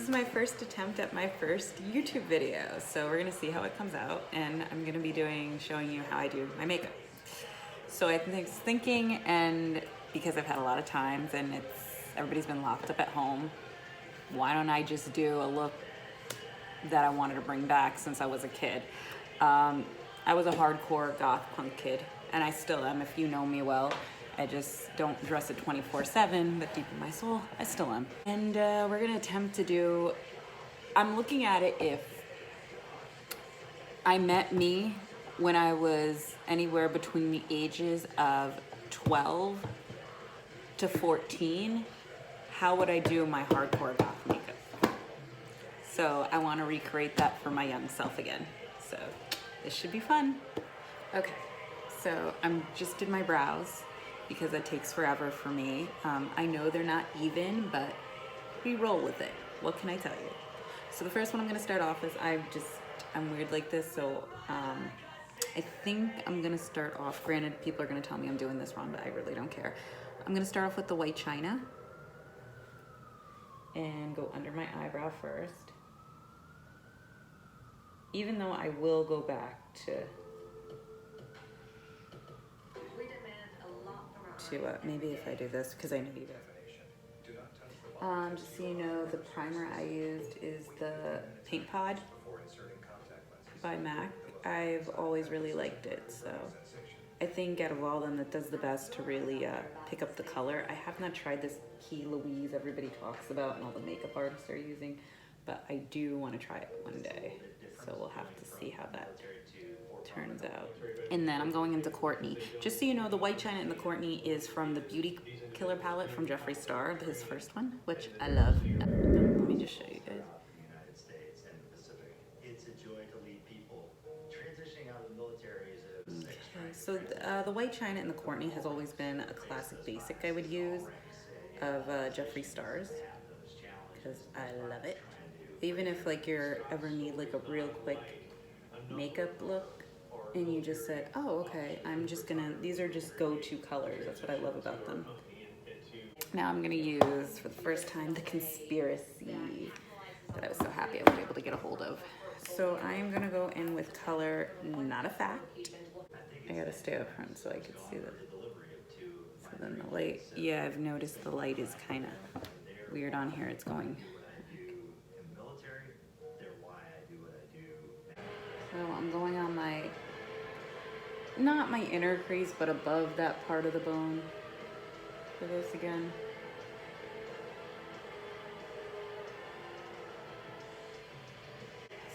is my first attempt at my first YouTube video, so we're gonna see how it comes out, and I'm gonna be showing you how I do my makeup. So I was thinking, and because I've had a lot of times and everybody's been locked up at home, why don't I just do a look that I wanted to bring back since I was a kid. I was a hardcore goth punk kid, and I still am if you know me well. I just don't dress it 24/7, but deep in my soul, I still am. And we're gonna attempt to do, I'm looking at it if I met me when I was anywhere between the ages of 12 to 14, how would I do my hardcore goth makeup? So I wanna recreate that for my young self again. So this should be fun. Okay, so I'm just did my brows, because that takes forever for me. I know they're not even, but we roll with it. What can I tell you? So the first one I'm gonna start off is, I'm weird like this, so I think I'm gonna start off, granted people are gonna tell me I'm doing this wrong, but I really don't care. I'm gonna start off with the white china and go under my eyebrow first. Even though I will go back to maybe if I do this, because I know you guys. Just so you know, the primer I used is the Paint Pod by MAC. I've always really liked it, so I think out of all of them that does the best to really pick up the color. I have not tried this Key Louise everybody talks about and all the makeup artists are using, but I do want to try it one day, so we'll have to see how that turns out. And then I'm going into Courtney. Just so you know, the white china in the Courtney is from the Beauty Killer palette from Jeffree Star, his first one, which I love. Let me just show you guys. Okay, so the white china in the Courtney has always been a classic basic I would use of Jeffree Star's, because I love it. Even if like you're ever need like a real quick makeup look, and you just said, oh, okay, these are just go-to colors. That's what I love about them. Now I'm gonna use, for the first time, the Conspiracy that I was so happy I was able to get a hold of. So I am gonna go in with color Not a Fact. I gotta stay up front so I can see so then the light, yeah, I've noticed the light is kind of weird on here. It's going. So I'm going on not my inner crease, but above that part of the bone for this again.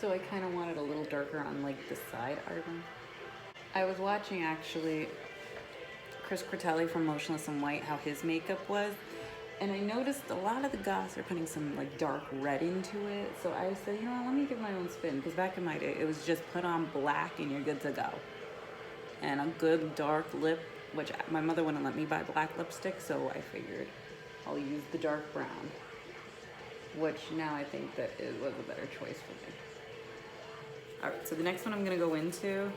So I kind of want it a little darker on like the side arm. I was watching actually Chris Critelli from Motionless in White, how his makeup was, and I noticed a lot of the goths are putting some like dark red into it. So I said, you know what, let me give my own spin, because back in my day it was just put on black and you're good to go. And a good dark lip, which my mother wouldn't let me buy black lipstick, so I figured I'll use the dark brown, which now I think that it was a better choice for me. All right, so the next one I'm gonna go into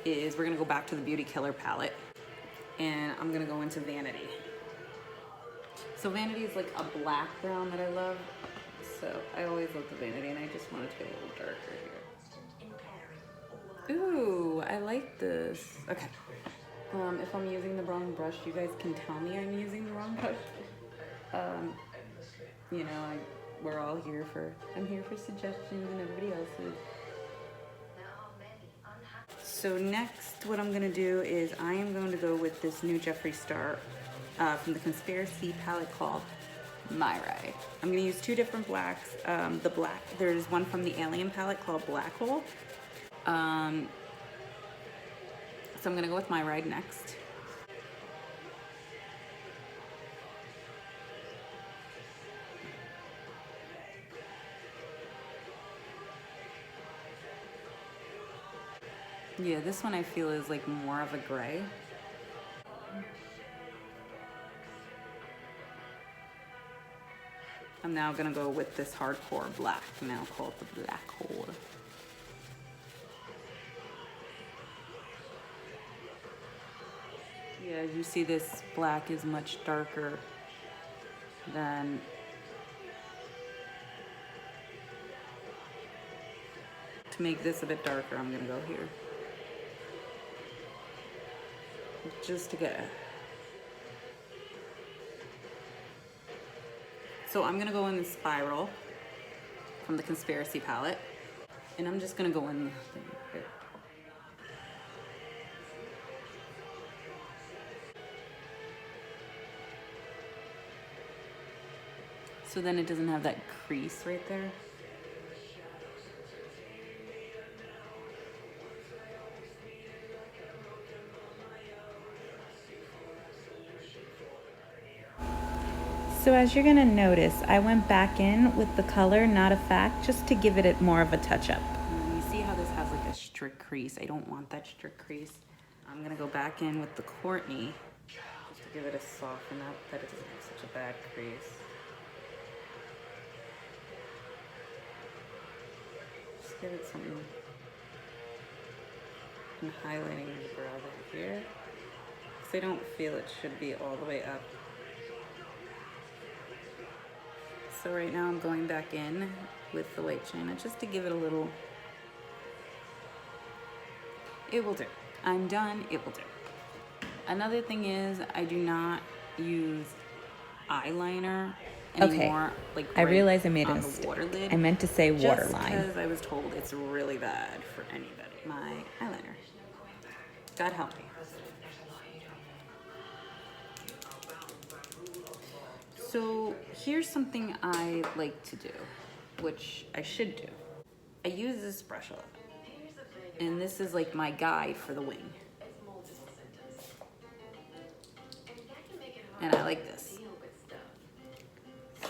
is, we're gonna go back to the Beauty Killer palette, and I'm gonna go into Vanity. So Vanity is like a black brown that I love, so I always love the Vanity, and I just want it to be a little darker here. Ooh, I like this. Okay. If I'm using the wrong brush, you guys can tell me I'm using the wrong brush. You know, we're all here I'm here for suggestions and everybody else's. So next, what I'm gonna do is I am going to go with this new Jeffree Star from the Conspiracy palette called My Ride. I'm gonna use two different blacks. There's one from the Alien palette called Black Hole. So I'm gonna go with My Ride next. Yeah, this one I feel is like more of a gray. I'm now gonna go with this hardcore black, now called the Black Hole. Yeah, as you see, this black is much darker than to make this a bit darker, I'm gonna go here. Just to get it. So I'm gonna go in the Spiral from the Conspiracy palette. And I'm just gonna go in the thing here. So then it doesn't have that crease right there. So as you're gonna notice, I went back in with the color Not a Fact just to give it more of a touch up. And you see how this has like a strict crease. I don't want that strict crease. I'm gonna go back in with the Courtney just to give it a soften up that it doesn't have such a bad crease. Just give it something. I'm highlighting the brow right here because I don't feel it should be all the way up. So right now I'm going back in with the white china just to give it a little, it will do. I'm done, it will do. Another thing is I do not use eyeliner anymore. Like I realized I made a mistake. I meant to say waterline. Just because I was told it's really bad for anybody. My eyeliner. God help me. So here's something I like to do, which I should do. I use this brush a lot, and this is like my guide for the wing. And I like this.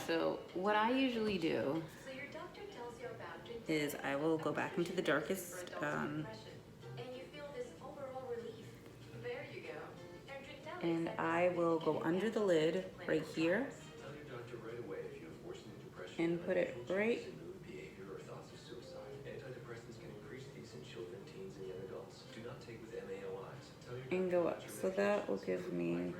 So what I usually do is I will go back into the darkest and I will go under the lid right here and put it right and go up. So that will give me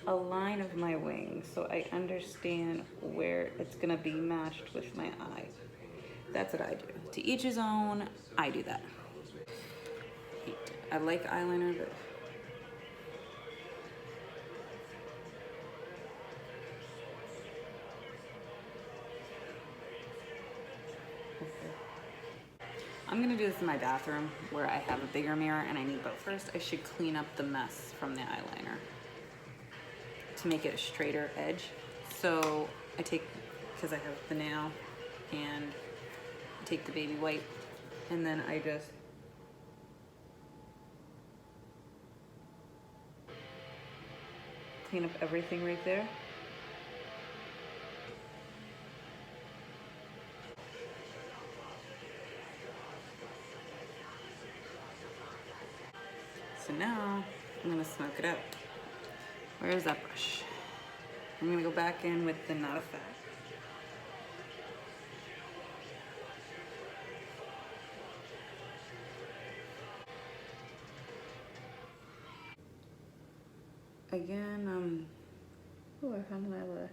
a line of my wing so I understand where it's gonna be matched with my eye. That's what I do. To each his own, I do that. I like eyeliner, but I'm gonna do this in my bathroom where I have a bigger mirror and I need both. First, I should clean up the mess from the eyeliner to make it a straighter edge. So I take, because I have the nail, and I take the baby wipe, and then I just clean up everything right there. So now I'm gonna smoke it out. Where is that brush? I'm gonna go back in with the Not a Fact. Again, oh, I found an eyelash.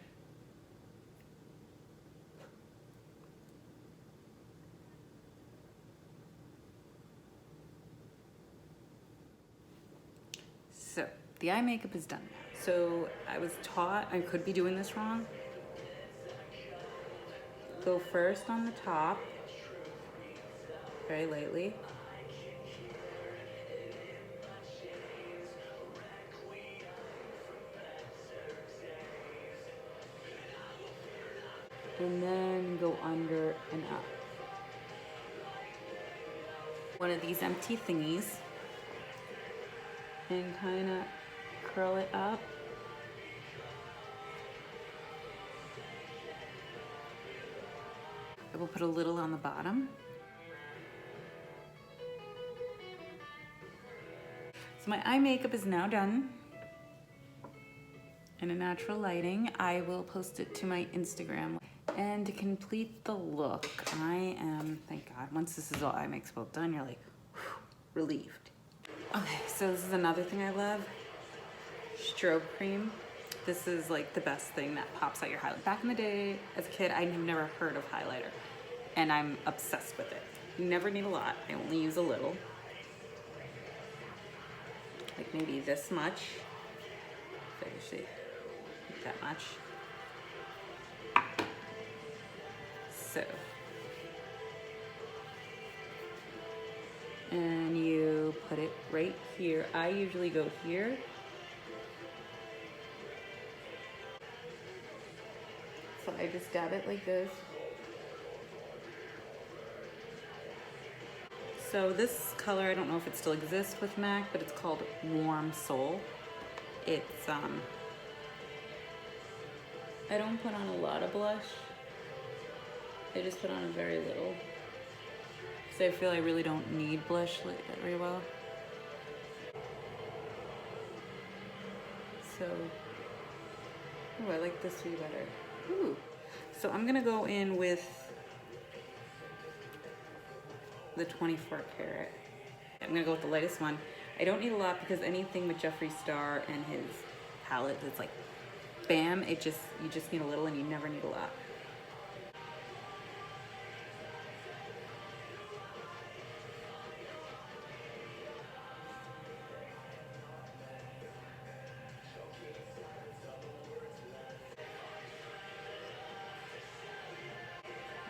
So the eye makeup is done. So I was taught, I could be doing this wrong. Go first on the top, very lightly. And then go under and up. One of these empty thingies and kind of curl it up. I will put a little on the bottom. So my eye makeup is now done. In a natural lighting, I will post it to my Instagram. And to complete the look, I am, thank God, once this is all eye makeup's well done, you're like, whew, relieved. Okay, so this is another thing I love, strobe cream. This is like the best thing that pops out your highlight. Back in the day, as a kid, I have never heard of highlighter. and I'm obsessed with it. You never need a lot. I only use a little. Like maybe this much. So you see, like that much. So. And you put it right here. I usually go here. So I just dab it like this. So this color, I don't know if it still exists with MAC, but it's called Warm Soul. It's, I don't put on a lot of blush. I just put on a very little. Because I feel I really don't need blush very well. So, oh, I like this way better. Ooh. So I'm gonna go in with the 24 karat. I'm gonna go with the lightest one. I don't need a lot because anything with Jeffree Star and his palette, it's like, bam, you just need a little and you never need a lot.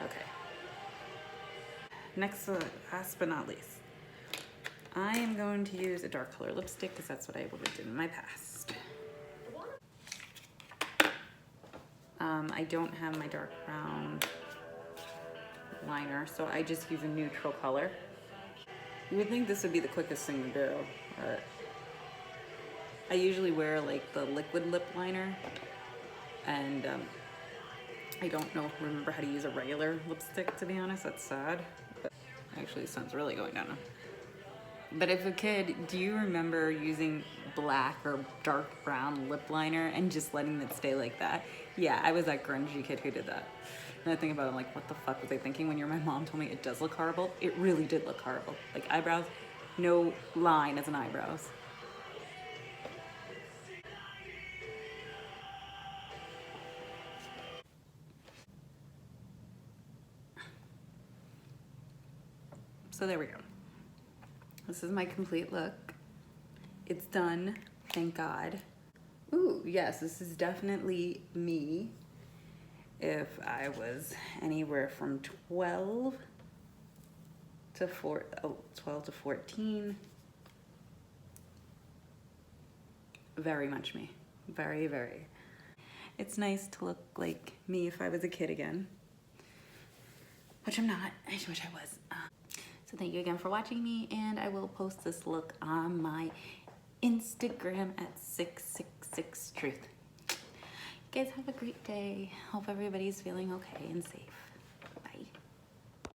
Okay. Next, last but not least, I am going to use a dark color lipstick because that's what I would have done in my past. I don't have my dark brown liner, so I just use a neutral color. You would think this would be the quickest thing to do, but I usually wear like the liquid lip liner, and I don't remember how to use a regular lipstick, to be honest. That's sad. But actually, the sun's really going down now. But if a kid, do you remember using black or dark brown lip liner and just letting it stay like that? Yeah, I was that grungy kid who did that. And I think about it, I'm like, what the fuck was I thinking when my mom told me it does look horrible? It really did look horrible. Like eyebrows, no line as an eyebrows. So there we go. This is my complete look. It's done, thank God. Ooh, yes, this is definitely me if I was anywhere from 12 to 14. Very much me, very, very. It's nice to look like me if I was a kid again, which I'm not, I wish I was. So thank you again for watching me, and I will post this look on my Instagram at 666truth. You guys have a great day. Hope everybody's feeling okay and safe.